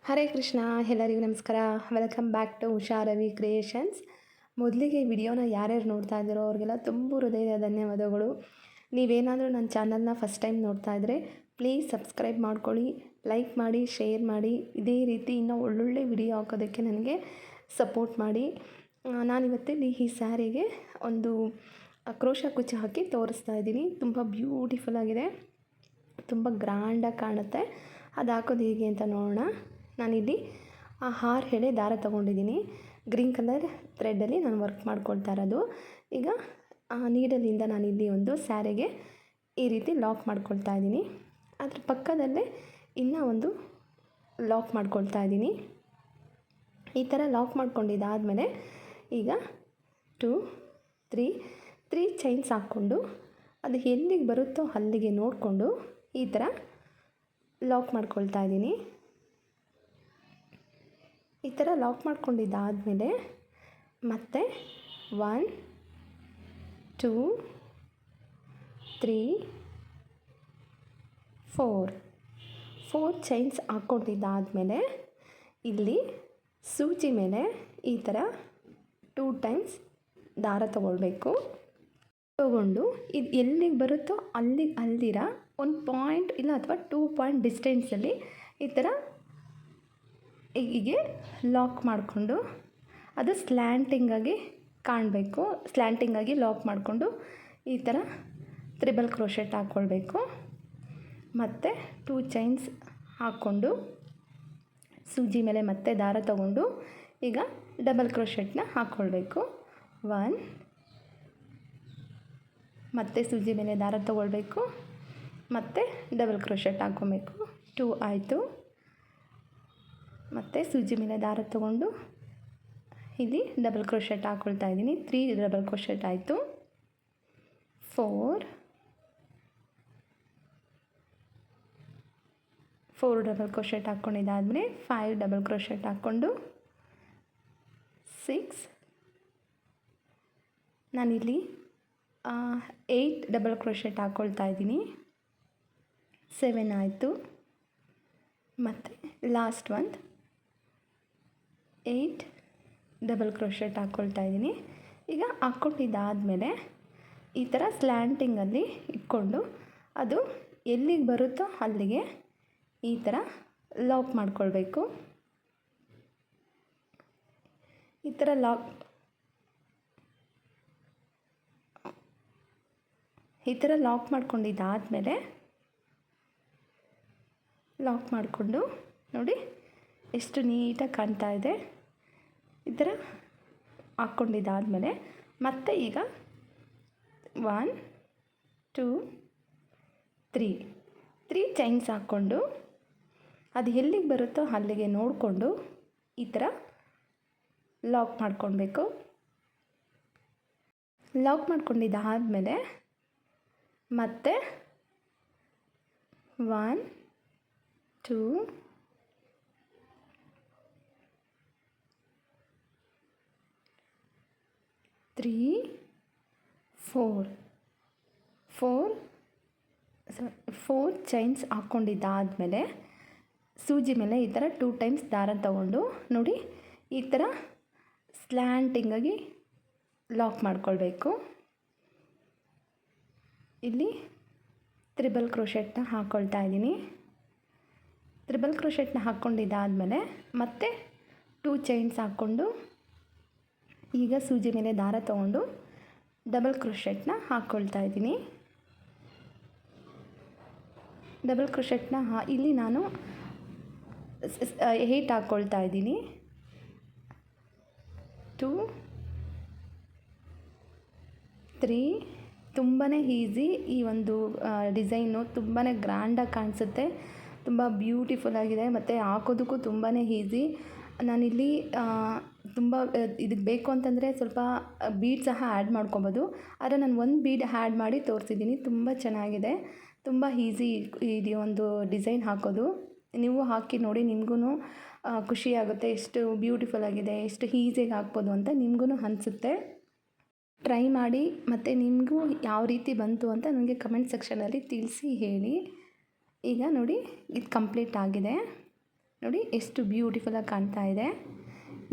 ಹರೇ ಕೃಷ್ಣ. ಎಲ್ಲರಿಗೂ ನಮಸ್ಕಾರ. Welcome back to Usha Ravi creations. ಮೊದಲಿಗೆ ಈ ವಿಡಿಯೋನ ಯಾರ್ಯಾರು ನೋಡ್ತಾ ಇದ್ದೀರೋ ಅವ್ರಿಗೆಲ್ಲ ತುಂಬ ಹೃದಯದ ಧನ್ಯವಾದಗಳು. ನೀವೇನಾದರೂ ನನ್ನ ಚಾನಲ್ನ ಫಸ್ಟ್ ಟೈಮ್ ನೋಡ್ತಾ ಇದ್ದರೆ ಪ್ಲೀಸ್ ಸಬ್ಸ್ಕ್ರೈಬ್ ಮಾಡ್ಕೊಳ್ಳಿ, ಲೈಕ್ ಮಾಡಿ, ಶೇರ್ ಮಾಡಿ. ಇದೇ ರೀತಿ ಇನ್ನೂ ಒಳ್ಳೊಳ್ಳೆ ವಿಡಿಯೋ ಹಾಕೋದಕ್ಕೆ ನನಗೆ ಸಪೋರ್ಟ್ ಮಾಡಿ. ನಾನಿವತ್ತಿಲ್ಲಿ ಈ ಸ್ಯಾರಿಗೆ ಒಂದು ಕ್ರೋಶ ಕುಚ್ಚು ಹಾಕಿ ತೋರಿಸ್ತಾ ಇದ್ದೀನಿ. ತುಂಬ ಬ್ಯೂಟಿಫುಲ್ ಆಗಿದೆ, ತುಂಬ ಗ್ರ್ಯಾಂಡಾಗಿ ಕಾಣುತ್ತೆ. ಅದು ಹಾಕೋದು ಹೇಗೆ ಅಂತ ನೋಡೋಣ. ನಾನಿಲ್ಲಿ 6 ಎಳೆ ದಾರ ತೊಗೊಂಡಿದ್ದೀನಿ. ಗ್ರೀನ್ ಕಲರ್ ಥ್ರೆಡ್ಡಲ್ಲಿ ನಾನು ವರ್ಕ್ ಮಾಡ್ಕೊಳ್ತಾ ಇರೋದು. ಈಗ ನೀಡಲಿಂದ ನಾನಿಲ್ಲಿ ಒಂದು ಸ್ಯಾರಿಗೆ ಈ ರೀತಿ ಲಾಕ್ ಮಾಡ್ಕೊಳ್ತಾ ಇದ್ದೀನಿ. ಅದ್ರ ಪಕ್ಕದಲ್ಲೇ ಇನ್ನೂ ಒಂದು ಲಾಕ್ ಮಾಡ್ಕೊಳ್ತಾ ಇದ್ದೀನಿ. ಈ ಥರ ಲಾಕ್ ಮಾಡ್ಕೊಂಡಿದ್ದಾದಮೇಲೆ ಈಗ 2 3 ಚೈನ್ಸ್ ಹಾಕ್ಕೊಂಡು ಅದು ಎಲ್ಲಿಗೆ ಬರುತ್ತೋ ಅಲ್ಲಿಗೆ ನೋಡಿಕೊಂಡು ಈ ಥರ ಲಾಕ್ ಮಾಡ್ಕೊಳ್ತಾ ಇದ್ದೀನಿ. ಈ ಥರ ಲಾಕ್ ಮಾಡ್ಕೊಂಡಿದ್ದಾದಮೇಲೆ ಮತ್ತೆ 1 2 3 4 ಚೈನ್ಸ್ ಹಾಕ್ಕೊಂಡಿದ್ದಾದಮೇಲೆ ಇಲ್ಲಿ ಸೂಜಿ ಮೇಲೆ ಈ ಥರ 2 ಟೈಮ್ಸ್ ದಾರ ತೊಗೊಳ್ಬೇಕು. ತೊಗೊಂಡು ಇದು ಎಲ್ಲಿಗೆ ಬರುತ್ತೋ ಅಲ್ಲಿಗೆ ಅಲ್ದಿರ ಒಂದು ಪಾಯಿಂಟ್ ಇಲ್ಲ ಅಥವಾ 2 ಪಾಯಿಂಟ್ ಡಿಸ್ಟೆನ್ಸಲ್ಲಿ ಈ ಥರ ಹೀಗೆ ಲಾಕ್ ಮಾಡಿಕೊಂಡು ಅದು ಸ್ಲ್ಯಾಂಟಿಂಗಾಗಿ ಕಾಣಬೇಕು. ಸ್ಲ್ಯಾಂಟಿಂಗಾಗಿ ಲಾಕ್ ಮಾಡಿಕೊಂಡು ಈ ಥರ ತ್ರಿಬಲ್ ಕ್ರೋಶೆಟ್ ಹಾಕ್ಕೊಳ್ಬೇಕು. ಮತ್ತು 2 ಚೈನ್ಸ್ ಹಾಕ್ಕೊಂಡು ಸೂಜಿ ಮೇಲೆ ಮತ್ತೆ ದಾರ ತಗೊಂಡು ಈಗ ಡಬಲ್ ಕ್ರೋಶೆಟ್ನ ಹಾಕ್ಕೊಳ್ಬೇಕು. 1 ಮತ್ತೆ ಸೂಜಿ ಮೇಲೆ ದಾರ ತೊಗೊಳ್ಬೇಕು, ಮತ್ತು ಡಬಲ್ ಕ್ರೋಶೆಟ್ ಹಾಕ್ಕೊಬೇಕು. 2 ಆಯಿತು. ಮತ್ತು ಸೂಜಿ ಮೇಲೆ ದಾರ ತೊಗೊಂಡು ಇಲ್ಲಿ ಡಬಲ್ ಕ್ರೋಶೆಟ್ ಹಾಕ್ಕೊಳ್ತಾ ಇದ್ದೀನಿ. 3 ಡಬಲ್ ಕ್ರೋಶೆಟ್ ಆಯಿತು. 4 ಡಬಲ್ ಕ್ರೋಶೆಟ್ ಹಾಕ್ಕೊಂಡಿದ್ದಾದಮೇಲೆ 5 ಡಬಲ್ ಕ್ರೋಶೆಟ್ ಹಾಕ್ಕೊಂಡು 6 ನಾನಿಲ್ಲಿ 8 ಡಬಲ್ ಕ್ರೋಶೆಟ್ ಹಾಕ್ಕೊಳ್ತಾ ಇದ್ದೀನಿ. 7 ಆಯಿತು. ಮತ್ತು ಲಾಸ್ಟ್ ಒಂದು 8 ಡಬಲ್ ಕ್ರೋಶೆಟ್ ಹಾಕ್ಕೊಳ್ತಾ ಇದ್ದೀನಿ. ಈಗ ಹಾಕ್ಕೊಂಡಿದ್ದಾದಮೇಲೆ ಈ ಥರ ಸ್ಲ್ಯಾಂಟಿಂಗಲ್ಲಿ ಇಟ್ಕೊಂಡು ಅದು ಎಲ್ಲಿಗೆ ಬರುತ್ತೋ ಅಲ್ಲಿಗೆ ಈ ಥರ ಲಾಕ್ ಮಾಡ್ಕೊಳ್ಬೇಕು. ಈ ಥರ ಲಾಕ್ ಮಾಡ್ಕೊಂಡಿದ್ದಾದಮೇಲೆ ಲಾಕ್ ಮಾಡಿಕೊಂಡು ನೋಡಿ ಎಷ್ಟು ನೀಟಾಗಿ ಕಾಣ್ತಾ ಇದೆ. ಈ ಥರ ಹಾಕ್ಕೊಂಡಿದ್ದಾದಮೇಲೆ ಮತ್ತೆ ಈಗ 1 2 3 ಚೈನ್ಸ್ ಹಾಕ್ಕೊಂಡು ಅದು ಎಲ್ಲಿಗೆ ಬರುತ್ತೋ ಅಲ್ಲಿಗೆ ನೋಡಿಕೊಂಡು ಈ ಥರ ಲಾಕ್ ಮಾಡ್ಕೊಳ್ಬೇಕು. ಲಾಕ್ ಮಾಡ್ಕೊಂಡಿದ್ದಾದಮೇಲೆ ಮತ್ತೆ 1 2 3 4 ಚೈನ್ಸ್ ಹಾಕ್ಕೊಂಡಿದ್ದಾದಮೇಲೆ ಸೂಜಿ ಮೇಲೆ ಈ ಥರ 2 ಟೈಮ್ಸ್ ದಾರ ತಗೊಂಡು ನೋಡಿ ಈ ಥರ ಸ್ಲ್ಯಾಂಟಿಂಗಾಗಿ ಲಾಕ್ ಮಾಡ್ಕೊಳ್ಬೇಕು. ಇಲ್ಲಿ ತ್ರಿಬಲ್ ಕ್ರೋಶೆಟ್ನ ಹಾಕ್ಕೊಳ್ತಾ ಇದ್ದೀನಿ. ತ್ರಿಬಲ್ ಕ್ರೋಶೆಟ್ನ ಹಾಕ್ಕೊಂಡಿದ್ದಾದಮೇಲೆ ಮತ್ತೆ 2 ಚೈನ್ಸ್ ಹಾಕ್ಕೊಂಡು ಈಗ ಸೂಜಿ ಮೇಲೆ ದಾರ ತೊಗೊಂಡು ಡಬಲ್ ಕ್ರೋಶೆಟ್ನ ಹಾಕ್ಕೊಳ್ತಾ ಇದ್ದೀನಿ. ಡಬಲ್ ಕ್ರೋಶೆಟ್ನ ಇಲ್ಲಿ ನಾನು 8 ಹಾಕ್ಕೊಳ್ತಾ ಇದ್ದೀನಿ. 2 3 ತುಂಬಾ ಈಸಿ. ಈ ಒಂದು ಡಿಸೈನು ತುಂಬಾ ಗ್ರ್ಯಾಂಡಾಗಿ ಕಾಣಿಸುತ್ತೆ, ತುಂಬ ಬ್ಯೂಟಿಫುಲ್ ಆಗಿದೆ ಮತ್ತು ಹಾಕೋದಕ್ಕೂ ತುಂಬಾ ಈಸಿ. ನಾನಿಲ್ಲಿ ತುಂಬ ಇದಕ್ಕೆ ಬೇಕು ಅಂತಂದರೆ ಸ್ವಲ್ಪ ಬೀಡ್ ಸಹ ಆ್ಯಡ್ ಮಾಡ್ಕೊಬೋದು, ಆದರೆ ನಾನು ಒಂದು ಬೀಡ್ ಆ್ಯಡ್ ಮಾಡಿ ತೋರಿಸಿದ್ದೀನಿ. ತುಂಬ ಚೆನ್ನಾಗಿದೆ, ತುಂಬ ಈಸಿ ಇದು ಒಂದು ಡಿಸೈನ್ ಹಾಕೋದು. ನೀವು ಹಾಕಿ ನೋಡಿ, ನಿಮಗೂ ಖುಷಿಯಾಗುತ್ತೆ ಎಷ್ಟು ಬ್ಯೂಟಿಫುಲ್ ಆಗಿದೆ, ಎಷ್ಟು ಈಸಿಯಾಗಿ ಹಾಕ್ಬೋದು ಅಂತ ನಿಮಗೂ ಅನಿಸುತ್ತೆ. ಟ್ರೈ ಮಾಡಿ ಮತ್ತು ನಿಮಗೂ ಯಾವ ರೀತಿ ಬಂತು ಅಂತ ನನಗೆ ಕಮೆಂಟ್ ಸೆಕ್ಷನಲ್ಲಿ ತಿಳಿಸಿ ಹೇಳಿ. ಈಗ ನೋಡಿ ಇದು ಕಂಪ್ಲೀಟ್ ಆಗಿದೆ. ನೋಡಿ ಎಷ್ಟು ಬ್ಯೂಟಿಫುಲ್ಲಾಗಿ ಕಾಣ್ತಾ ಇದೆ.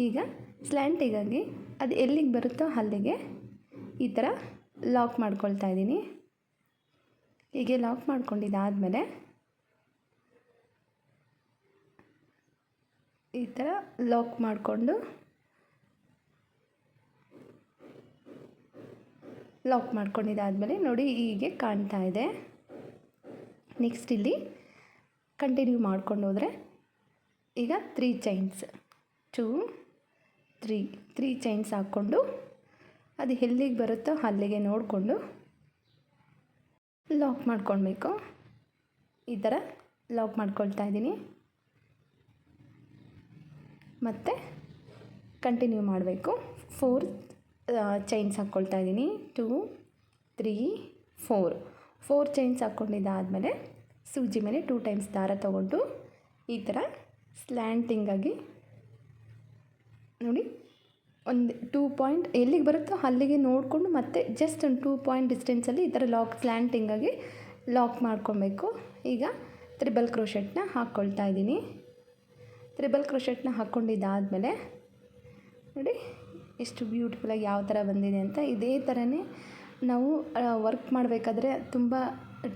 ಈಗ ಸ್ಲ್ಯಾಂಟಿಗಾಗಿ ಅದು ಎಲ್ಲಿಗೆ ಬರುತ್ತೋ ಅಲ್ಲಿಗೆ ಈ ಥರ ಲಾಕ್ ಮಾಡ್ಕೊಳ್ತಾ ಇದ್ದೀನಿ. ಹೀಗೆ ಲಾಕ್ ಮಾಡ್ಕೊಂಡಿದ್ದಾದಮೇಲೆ ಈ ಥರ ಲಾಕ್ ಮಾಡಿಕೊಂಡು ಲಾಕ್ ಮಾಡ್ಕೊಂಡಿದ್ದಾದಮೇಲೆ ನೋಡಿ ಹೀಗೆ ಕಾಣ್ತಾ ಇದೆ. ನೆಕ್ಸ್ಟ್ ಇಲ್ಲಿ ಕಂಟಿನ್ಯೂ ಮಾಡ್ಕೊಂಡು ಹೋದರೆ ಈಗ 3 ಚೈನ್ಸ್ 2 3 ಚೈನ್ಸ್ ಹಾಕ್ಕೊಂಡು ಅದು ಎಲ್ಲಿಗೆ ಬರುತ್ತೋ ಅಲ್ಲಿಗೆ ನೋಡಿಕೊಂಡು ಲಾಕ್ ಮಾಡ್ಕೊಳ್ಬೇಕು. ಈ ಥರ ಲಾಕ್ ಮಾಡ್ಕೊಳ್ತಾ ಇದ್ದೀನಿ. ಮತ್ತು ಕಂಟಿನ್ಯೂ ಮಾಡಬೇಕು. 4 ಚೈನ್ಸ್ ಹಾಕ್ಕೊಳ್ತಾ ಇದ್ದೀನಿ. 2 3 4 ಚೈನ್ಸ್ ಹಾಕ್ಕೊಂಡಿದ್ದಾದಮೇಲೆ ಸೂಜಿ ಮೇಲೆ 2 ಟೈಮ್ಸ್ ದಾರ ತೊಗೊಂಡು ಈ ಥರ ಸ್ಲ್ಯಾಂಟಿಂಗಾಗಿ ನೋಡಿ ಒಂದು 2 ಪಾಯಿಂಟ್ ಎಲ್ಲಿಗೆ ಬರುತ್ತೋ ಅಲ್ಲಿಗೆ ನೋಡಿಕೊಂಡು ಮತ್ತೆ ಜಸ್ಟ್ ಒಂದು 2 ಪಾಯಿಂಟ್ ಡಿಸ್ಟೆನ್ಸಲ್ಲಿ ಈ ಥರ ಸ್ಲ್ಯಾಂಟಿಂಗಾಗಿ ಲಾಕ್ ಮಾಡ್ಕೊಬೇಕು. ಈಗ ತ್ರಿಬಲ್ ಕ್ರೋಶೆಟ್ನ ಹಾಕ್ಕೊಳ್ತಾ ಇದ್ದೀನಿ. ತ್ರಿಬಲ್ ಕ್ರೋಶೆಟ್ನ ಹಾಕ್ಕೊಂಡಿದ್ದಾದಮೇಲೆ ನೋಡಿ ಎಷ್ಟು ಬ್ಯೂಟಿಫುಲ್ಲಾಗಿ ಯಾವ ಥರ ಬಂದಿದೆ ಅಂತ. ಇದೇ ಥರನೇ ನಾವು ವರ್ಕ್ ಮಾಡಬೇಕಾದ್ರೆ ತುಂಬ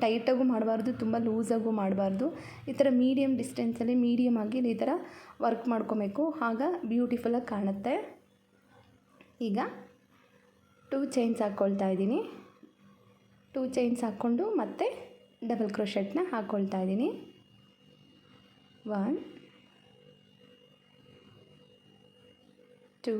ಟೈಟಾಗೂ ಮಾಡಬಾರ್ದು, ತುಂಬ ಲೂಸಾಗೂ ಮಾಡಬಾರ್ದು. ಈ ಥರ ಮೀಡಿಯಮ್ ಡಿಸ್ಟೆನ್ಸಲ್ಲಿ ಮೀಡಿಯಮ್ ಆಗಿ ಈ ಥರ ವರ್ಕ್ ಮಾಡ್ಕೊಬೇಕು. ಆಗ ಬ್ಯೂಟಿಫುಲ್ಲಾಗಿ ಕಾಣುತ್ತೆ. ಈಗ 2 ಚೈನ್ಸ್ ಹಾಕ್ಕೊಳ್ತಾ ಇದ್ದೀನಿ. 2 ಚೈನ್ಸ್ ಹಾಕ್ಕೊಂಡು ಮತ್ತೆ ಡಬಲ್ ಕ್ರೋಶೆಟ್ನ ಹಾಕ್ಕೊಳ್ತಾ ಇದ್ದೀನಿ. 1 2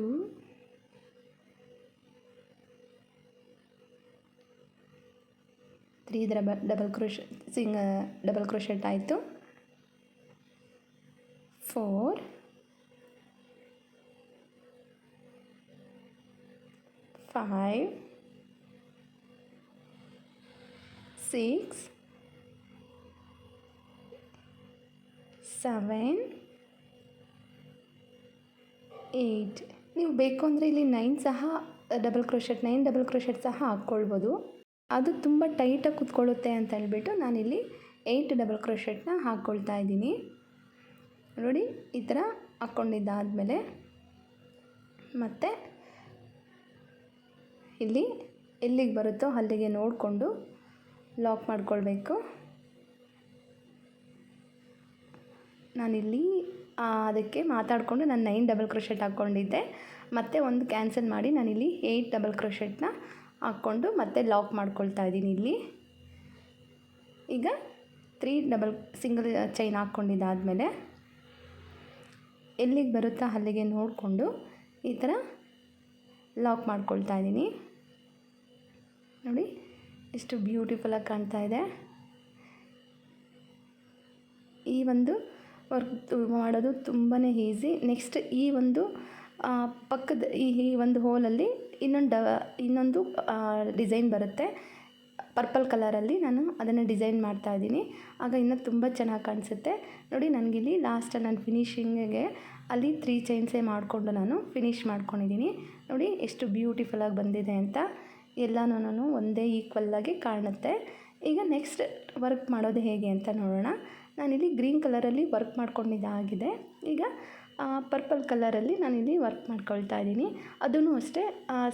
3 ಡಬಲ್ ಕ್ರೋಶೆಟ್ ಆಯಿತು. 4 5 6 7 8 ನೀವು ಬೇಕು ಅಂದರೆ ಇಲ್ಲಿ 9 ಡಬಲ್ ಕ್ರೋಶೆಟ್ ಸಹ ಹಾಕ್ಕೊಳ್ಬೋದು. ಅದು ತುಂಬ ಟೈಟಾಗಿ ಕೂತ್ಕೊಳ್ಳುತ್ತೆ ಅಂತ ಹೇಳ್ಬಿಟ್ಟು ನಾನಿಲ್ಲಿ 8 ಡಬಲ್ ಕ್ರೋಶೆಟ್ನ ಹಾಕ್ಕೊಳ್ತಾ ಇದ್ದೀನಿ. ನೋಡಿ ಈ ಥರ ಹಾಕ್ಕೊಂಡಿದ್ದಾದಮೇಲೆ ಮತ್ತು ಇಲ್ಲಿ ಎಲ್ಲಿಗೆ ಬರುತ್ತೋ ಅಲ್ಲಿಗೆ ನೋಡಿಕೊಂಡು ಲಾಕ್ ಮಾಡ್ಕೊಳ್ಬೇಕು. ನಾನಿಲ್ಲಿ ಅದಕ್ಕೆ ಮಾತಾಡಿಕೊಂಡು ನಾನು 9 ಡಬಲ್ ಕ್ರೋಶೆಟ್ ಹಾಕ್ಕೊಂಡಿದ್ದೆ. ಮತ್ತು ಒಂದು ಕ್ಯಾನ್ಸಲ್ ಮಾಡಿ ನಾನಿಲ್ಲಿ 8 ಡಬಲ್ ಕ್ರೋಶೆಟ್ನ ಹಾಕ್ಕೊಂಡು ಮತ್ತೆ ಲಾಕ್ ಮಾಡ್ಕೊಳ್ತಾ ಇದ್ದೀನಿ. ಇಲ್ಲಿ ಈಗ 3 ಸಿಂಗಲ್ ಚೈನ್ ಹಾಕ್ಕೊಂಡಿದ್ದಾದಮೇಲೆ ಎಲ್ಲಿಗೆ ಬರುತ್ತೋ ಅಲ್ಲಿಗೆ ನೋಡಿಕೊಂಡು ಈ ಥರ ಲಾಕ್ ಮಾಡ್ಕೊಳ್ತಾ ಇದ್ದೀನಿ. ನೋಡಿ ಎಷ್ಟು ಬ್ಯೂಟಿಫುಲ್ಲಾಗಿ ಕಾಣ್ತಾ ಇದೆ. ಈ ಒಂದು ವರ್ಕ್ ಮಾಡೋದು ತುಂಬಾ ಈಸಿ. ನೆಕ್ಸ್ಟ್ ಈ ಒಂದು ಪಕ್ಕದ ಈ ಒಂದು ಹೋಲಲ್ಲಿ ಇನ್ನೊಂದು ಡಿಸೈನ್ ಬರುತ್ತೆ ಪರ್ಪಲ್ ಕಲರಲ್ಲಿ. ನಾನು ಅದನ್ನು ಡಿಸೈನ್ ಮಾಡ್ತಾ ಇದ್ದೀನಿ. ಆಗ ಇನ್ನೂ ತುಂಬ ಚೆನ್ನಾಗಿ ಕಾಣಿಸುತ್ತೆ. ನೋಡಿ ನನಗಿಲ್ಲಿ ಲಾಸ್ಟಲ್ಲಿ ನಾನು ಫಿನಿಶಿಂಗಿಗೆ ಅಲ್ಲಿ 3 ಚೈನ್ಸೇ ಮಾಡಿಕೊಂಡು ನಾನು ಫಿನಿಶ್ ಮಾಡ್ಕೊಂಡಿದ್ದೀನಿ. ನೋಡಿ ಎಷ್ಟು ಬ್ಯೂಟಿಫುಲ್ಲಾಗಿ ಬಂದಿದೆ ಅಂತ. ಎಲ್ಲನೂ ಒಂದೇ ಈಕ್ವಲ್ಲಾಗಿ ಕಾಣುತ್ತೆ. ಈಗ ನೆಕ್ಸ್ಟ್ ವರ್ಕ್ ಮಾಡೋದು ಹೇಗೆ ಅಂತ ನೋಡೋಣ. ನಾನಿಲ್ಲಿ ಗ್ರೀನ್ ಕಲರಲ್ಲಿ ವರ್ಕ್ ಮಾಡ್ಕೊಂಡಿದ್ದಾಗಿದೆ. ಈಗ ಪರ್ಪಲ್ ಕಲರಲ್ಲಿ ನಾನಿಲ್ಲಿ ವರ್ಕ್ ಮಾಡ್ಕೊಳ್ತಾ ಇದ್ದೀನಿ. ಅದೂ ಅಷ್ಟೇ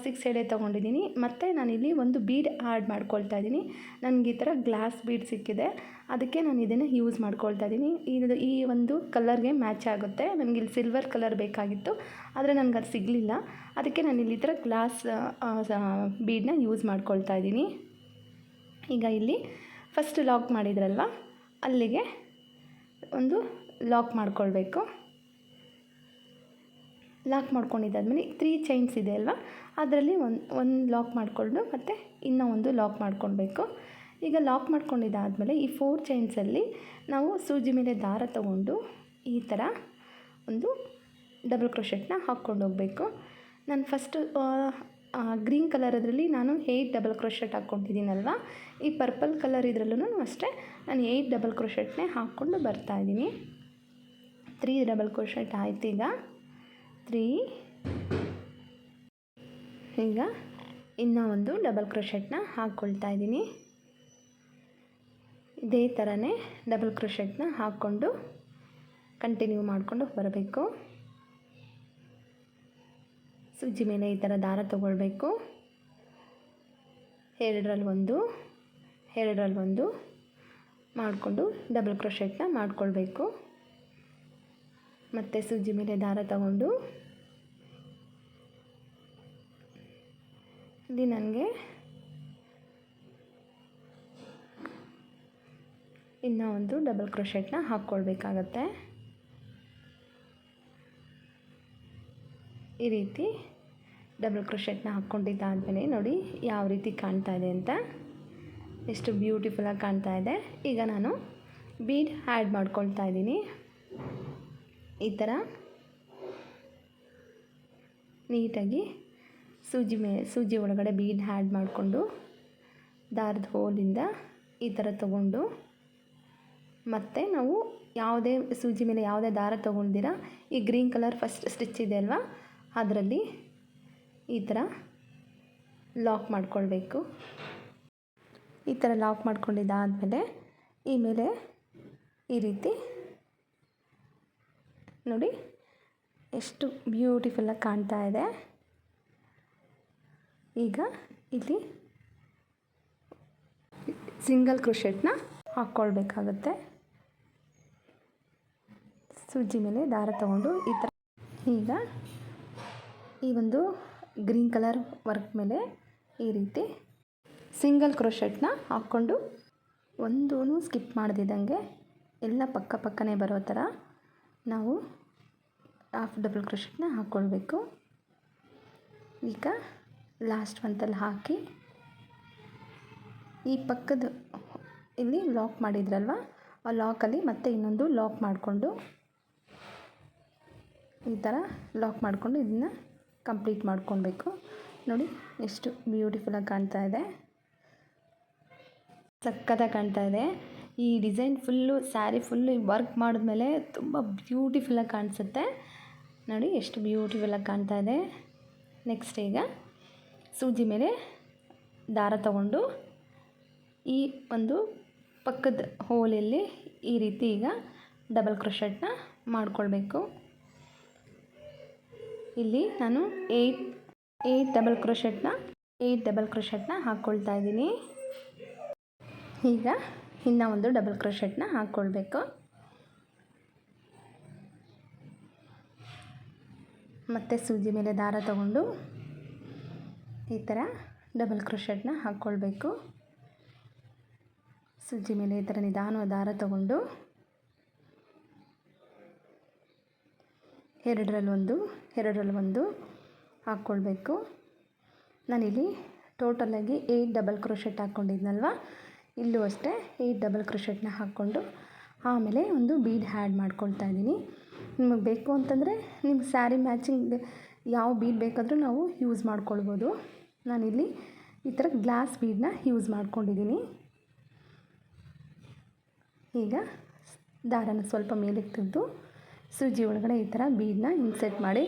6 ಎಳೆ ತೊಗೊಂಡಿದ್ದೀನಿ. ಮತ್ತು ನಾನಿಲ್ಲಿ ಒಂದು ಬೀಡ್ ಆ್ಯಡ್ ಮಾಡ್ಕೊಳ್ತಾ ಇದ್ದೀನಿ. ನನಗೆ ಈ ಥರ ಗ್ಲಾಸ್ ಬೀಡ್ ಸಿಕ್ಕಿದೆ, ಅದಕ್ಕೆ ನಾನು ಇದನ್ನು ಯೂಸ್ ಮಾಡ್ಕೊಳ್ತಾ ಇದ್ದೀನಿ. ಈ ಒಂದು ಕಲರ್ಗೆ ಮ್ಯಾಚ್ ಆಗುತ್ತೆ. ನನಗಿಲ್ಲಿ ಸಿಲ್ವರ್ ಕಲರ್ ಬೇಕಾಗಿತ್ತು, ಆದರೆ ನನಗೆ ಅದು ಸಿಗಲಿಲ್ಲ. ಅದಕ್ಕೆ ನಾನಿಲ್ಲಿ ಈ ಥರ ಗ್ಲಾಸ್ ಬೀಡನ್ನ ಯೂಸ್ ಮಾಡ್ಕೊಳ್ತಾ ಇದ್ದೀನಿ. ಈಗ ಇಲ್ಲಿ ಫಸ್ಟ್ ಲಾಕ್ ಮಾಡಿದ್ರಲ್ವ ಅಲ್ಲಿಗೆ ಒಂದು ಲಾಕ್ ಮಾಡ್ಕೊಳ್ಬೇಕು. ಲಾಕ್ ಮಾಡ್ಕೊಂಡಿದ್ದಾದಮೇಲೆ 3 ಚೈನ್ಸ್ ಇದೆ ಅಲ್ವಾ, ಅದರಲ್ಲಿ ಒಂದು ಲಾಕ್ ಮಾಡಿಕೊಂಡು ಮತ್ತು ಇನ್ನೂ ಒಂದು ಲಾಕ್ ಮಾಡ್ಕೊಳ್ಬೇಕು. ಈಗ ಲಾಕ್ ಮಾಡ್ಕೊಂಡಿದ್ದಾದಮೇಲೆ ಈ 4 ಚೈನ್ಸಲ್ಲಿ ನಾವು ಸೂಜಿ ಮೇಲೆ ದಾರ ತಗೊಂಡು ಈ ಥರ ಒಂದು ಡಬಲ್ ಕ್ರೋಶೆಟ್ನ ಹಾಕ್ಕೊಂಡು ಹೋಗಬೇಕು. ನಾನು ಫಸ್ಟು ಗ್ರೀನ್ ಕಲರ್ ಅದರಲ್ಲಿ ನಾನು 8 ಡಬಲ್ ಕ್ರೋಶೆಟ್ ಹಾಕ್ಕೊತಿದ್ದೀನಲ್ವ, ಈ ಪರ್ಪಲ್ ಕಲರ್ ಇದರಲ್ಲೂ ಅಷ್ಟೇ ನಾನು 8 ಡಬಲ್ ಕ್ರೋಶೆಟ್ನೇ ಹಾಕ್ಕೊಂಡು ಬರ್ತಾಯಿದ್ದೀನಿ. 3 ಡಬಲ್ ಕ್ರೋಶೆಟ್ ಆಯ್ತು. ಈಗ 3, ಈಗ ಇನ್ನೂ ಒಂದು ಡಬಲ್ ಕ್ರೋಶೆಟ್ನ ಹಾಕ್ಕೊಳ್ತಾ ಇದ್ದೀನಿ. ಇದೇ ಥರನೇ ಡಬಲ್ ಕ್ರೋಶೆಟ್ನ ಹಾಕ್ಕೊಂಡು ಕಂಟಿನ್ಯೂ ಮಾಡಿಕೊಂಡು ಬರಬೇಕು. ಸೂಜಿ ಮೇಲೆ ಈ ಥರ ದಾರ ತಗೊಳ್ಬೇಕು. ಎರಡರಲ್ಲಿ ಒಂದು ಮಾಡಿಕೊಂಡು ಡಬಲ್ ಕ್ರೋಶೆಟ್ನ ಮಾಡಿಕೊಳ್ಬೇಕು. ಮತ್ತು ಸೂಜಿ ಮೇಲೆ ದಾರ ತಗೊಂಡು ಇಲ್ಲಿ ನನಗೆ ಇನ್ನೂ ಒಂದು ಡಬಲ್ ಕ್ರೋಶೆಟ್ನ ಹಾಕ್ಕೊಳ್ಬೇಕಾಗತ್ತೆ. ಈ ರೀತಿ ಡಬಲ್ ಕ್ರೋಶೆಟ್ನ ಹಾಕ್ಕೊಂಡಿದ್ದಾದಮೇಲೆ ನೋಡಿ ಯಾವ ರೀತಿ ಕಾಣ್ತಾ ಇದೆ ಅಂತ, ಎಷ್ಟು ಬ್ಯೂಟಿಫುಲ್ಲಾಗಿ ಕಾಣ್ತಾ ಇದೆ. ಈಗ ನಾನು ಬೀಡ್ ಆ್ಯಡ್ ಮಾಡ್ಕೊಳ್ತಾ ಇದ್ದೀನಿ. ಈ ಥರ ನೀಟಾಗಿ ಸೂಜಿ ಒಳಗಡೆ ಬೀಡ್ ಆ್ಯಡ್ ಮಾಡಿಕೊಂಡು ದಾರದ ಹೋಲಿಂದ ಈ ಥರ ತಗೊಂಡು, ಮತ್ತು ನಾವು ಯಾವುದೇ ಸೂಜಿ ಮೇಲೆ ಯಾವುದೇ ದಾರ ತೊಗೊಂಡಿರ ಈ ಗ್ರೀನ್ ಕಲರ್ ಫಸ್ಟ್ ಸ್ಟಿಚ್ ಇದೆ ಅಲ್ವಾ, ಅದರಲ್ಲಿ ಈ ಥರ ಲಾಕ್ ಮಾಡಿಕೊಳ್ಬೇಕು. ಈ ಥರ ಲಾಕ್ ಮಾಡ್ಕೊಂಡಿದ್ದಾದಮೇಲೆ ಈ ಮೇಲೆ ಈ ರೀತಿ ನೋಡಿ ಎಷ್ಟು ಬ್ಯೂಟಿಫುಲ್ಲಾಗಿ ಕಾಣ್ತಾ ಇದೆ. ಈಗ ಇಲ್ಲಿ ಸಿಂಗಲ್ ಕ್ರೋಶೆಟ್ನ ಹಾಕ್ಕೊಳ್ಬೇಕಾಗತ್ತೆ. ಸೂಜಿ ಮೇಲೆ ದಾರ ತಗೊಂಡು ಈ ಥರ ಈಗ ಈ ಒಂದು ಗ್ರೀನ್ ಕಲರ್ ವರ್ಕ್ ಮೇಲೆ ಈ ರೀತಿ ಸಿಂಗಲ್ ಕ್ರೋಶೆಟ್ನ ಹಾಕ್ಕೊಂಡು ಒಂದೂ ಸ್ಕಿಪ್ ಮಾಡದಿದ್ದಂಗೆ ಎಲ್ಲ ಪಕ್ಕನೇ ಬರೋ ಥರ ನಾವು ಹಾಫ್ ಡಬಲ್ ಕ್ರೋಶೆಟ್ನ ಹಾಕ್ಕೊಳ್ಬೇಕು. ಈಗ ಲಾಸ್ಟ್ ಒಂತಲ್ಲಿ ಹಾಕಿ ಈ ಪಕ್ಕದ ಇಲ್ಲಿ ಲಾಕ್ ಮಾಡಿದ್ರಲ್ವ, ಆ ಲಾಕಲ್ಲಿ ಮತ್ತೆ ಇನ್ನೊಂದು ಲಾಕ್ ಮಾಡಿಕೊಂಡು ಈ ಥರ ಲಾಕ್ ಮಾಡಿಕೊಂಡು ಇದನ್ನು ಕಂಪ್ಲೀಟ್ ಮಾಡ್ಕೊಳ್ಬೇಕು. ನೋಡಿ ಎಷ್ಟು ಬ್ಯೂಟಿಫುಲ್ಲಾಗಿ ಕಾಣ್ತಾ ಇದೆ, ಸಕ್ಕತ್ತಾಗಿ ಕಾಣ್ತಾ ಇದೆ. ಈ design full sari full work ಮಾಡಿದ್ಮೇಲೆ ತುಂಬ ಬ್ಯೂಟಿಫುಲ್ಲಾಗಿ ಕಾಣಿಸುತ್ತೆ. ನೋಡಿ ಎಷ್ಟು ಬ್ಯೂಟಿಫುಲ್ಲಾಗಿ ಕಾಣ್ತಾ ಇದೆ. ನೆಕ್ಸ್ಟ್ ಈಗ ಸೂಜಿ ಮೇಲೆ ದಾರ ತಗೊಂಡು ಈ ಒಂದು ಪಕ್ಕದ ಹೋಲಲ್ಲಿ ಈ ರೀತಿ ಈಗ ಡಬಲ್ ಕ್ರೋಶೆಟ್ನ ಮಾಡಿಕೊಳ್ಬೇಕು. ಇಲ್ಲಿ ನಾನು 8 ಡಬಲ್ ಕ್ರೋಶೆಟ್ನ ಹಾಕ್ಕೊಳ್ತಾ ಇದ್ದೀನಿ. ಈಗ ಇನ್ನೂ ಒಂದು ಡಬಲ್ ಕ್ರೋಶೆಟ್ನ ಹಾಕ್ಕೊಳ್ಬೇಕು. ಮತ್ತು ಸೂಜಿ ಮೇಲೆ ದಾರ ತಗೊಂಡು ಈ ಥರ ಡಬಲ್ ಕ್ರೋಶೆಟ್ನ ಹಾಕ್ಕೊಳ್ಬೇಕು. ಸೂಜಿ ಮೇಲೆ ಈ ಥರ ನಿಧಾನವಾಗಿ ದಾರ ತಗೊಂಡು ಎರಡರಲ್ಲಿ ಒಂದು ಹಾಕ್ಕೊಳ್ಬೇಕು. ನಾನಿಲ್ಲಿ ಟೋಟಲಾಗಿ 8 ಡಬಲ್ ಕ್ರೋಶೆಟ್ ಹಾಕ್ಕೊಂಡಿದ್ನಲ್ವ, ಇಲ್ಲೂ ಅಷ್ಟೇ 8 ಡಬಲ್ ಕ್ರೋಶೆಟ್ನ ಹಾಕ್ಕೊಂಡು ಆಮೇಲೆ ಒಂದು ಬೀಡ್ ಆ್ಯಡ್ ಮಾಡ್ಕೊಳ್ತಾ ಇದ್ದೀನಿ. ನಿಮಗೆ ಬೇಕು ಅಂತಂದರೆ ನಿಮ್ಗೆ ಸ್ಯಾರಿ ಮ್ಯಾಚಿಂಗ್ ಯಾವ ಬೀಡ್ ಬೇಕಾದರೂ ನಾವು ಯೂಸ್ ಮಾಡ್ಕೊಳ್ಬೋದು. ನಾನಿಲ್ಲಿ ಈ ಥರ ಗ್ಲಾಸ್ ಬೀಡನ್ನ ಯೂಸ್ ಮಾಡ್ಕೊಂಡಿದ್ದೀನಿ. ಈಗ ದಾರನ ಸ್ವಲ್ಪ ಮೇಲಕ್ಕೆ ತೆಗೆದು ಸೂಜಿ ಒಳಗಡೆ ಈ ಥರ ಬೀಡನ್ನ ಇನ್ಸೆಟ್ ಮಾಡಿ